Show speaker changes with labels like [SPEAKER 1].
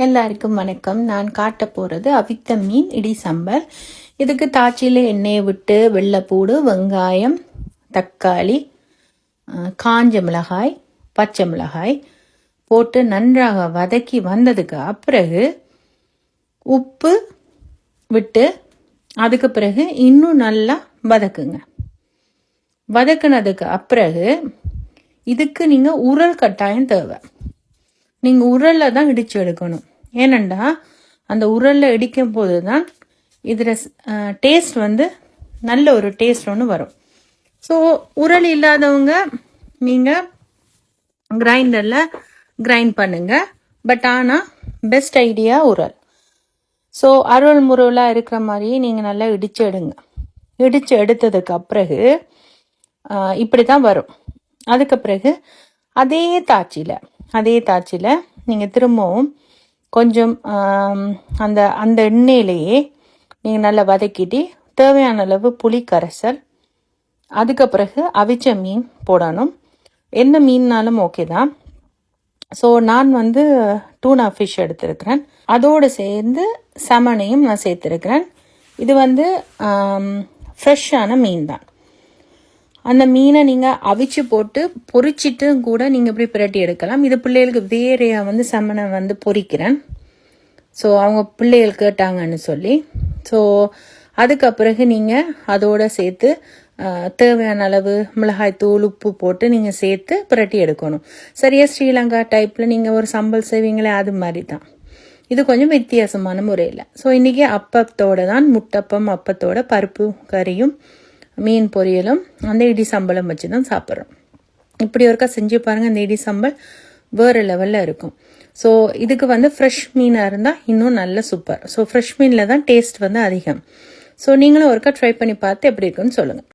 [SPEAKER 1] எல்லாருக்கும் வணக்கம். நான் காட்ட போகிறது அவித்த மீன் இடி சம்பல். இதுக்கு தாச்சியில் எண்ணெயை விட்டு வெள்ளைப்பூடு, வெங்காயம், தக்காளி, காஞ்ச மிளகாய், பச்சை மிளகாய் போட்டு நன்றாக வதக்கி வந்ததுக்கு அப்பிறகு உப்பு விட்டு அதுக்கு பிறகு இன்னும் நல்லா வதக்குங்க. வதக்குனதுக்கு அப்பிறகு இதுக்கு நீங்கள் உரல் கட்டாயம் தேவை. நீங்கள் உரலில் தான் இடித்து எடுக்கணும். ஏனண்டா அந்த உரலில் இடிக்கும் போது தான் இதில் டேஸ்ட் நல்ல ஒரு டேஸ்ட் ஒன்று வரும். ஸோ உரல் இல்லாதவங்க நீங்கள் கிரைண்டரில் கிரைண்ட் பண்ணுங்க. பட் ஆனால் பெஸ்ட் ஐடியா உரல். ஸோ அருள் முருளாக இருக்கிற மாதிரியே நீங்கள் நல்லா இடித்து எடுங்க. இடித்து எடுத்ததுக்கு அப்பிறகு இப்படி தான் வரும். அதுக்கு பிறகு அதே தாச்சியில் நீங்கள் திரும்பவும் கொஞ்சம் அந்த எண்ணெயிலேயே நீங்கள் நல்லா வதக்கிட்டு தேவையான அளவு புளி கரைசல், அதுக்கு பிறகு அவிச்ச மீன் போடணும். எந்த மீன்னாலும் ஓகே தான். ஸோ நான் டூனா ஃபிஷ் எடுத்திருக்கிறேன். அதோடு சேர்ந்து சமனையும் நான் சேர்த்துருக்கிறேன். இது ஃப்ரெஷ்ஷான மீன் தான். அந்த மீனை நீங்கள் அவிச்சு போட்டு பொரிச்சிட்டு கூட நீங்கள் இப்படி பிரட்டி எடுக்கலாம். இது பிள்ளைகளுக்கு வேறையா சமனை பொரிக்கிறேன். ஸோ அவங்க பிள்ளைகள் கேட்டாங்கன்னு சொல்லி. ஸோ அதுக்கு பிறகு நீங்கள் அதோட சேர்த்து தேவையான அளவு மிளகாய் தூள், உப்பு போட்டு நீங்கள் சேர்த்து பிரட்டி எடுக்கணும். சரியா ஸ்ரீலங்கா டைப்பில் நீங்கள் ஒரு சம்பல் செய்வீங்களே, அது மாதிரி தான். இது கொஞ்சம் வித்தியாசமான முறையில். ஸோ இன்றைக்கி அப்பத்தோடு தான், முட்டப்பம் அப்பத்தோட பருப்பு கறியும் மீன் பொரியலும் அந்த இடி சம்பளம் வச்சு தான் சாப்பிட்றோம். இப்படி ஒருக்கா செஞ்சு பாருங்கள். இந்த இடி சம்பல் வேறு லெவலில் இருக்கும். ஸோ இதுக்கு ஃப்ரெஷ் மீனாக இருந்தால் இன்னும் நல்ல சூப்பர். ஸோ ஃப்ரெஷ் மீனில் தான் டேஸ்ட் அதிகம். ஸோ நீங்களும் ஒருக்கா ட்ரை பண்ணி பார்த்து எப்படி இருக்குன்னு சொல்லுங்கள்.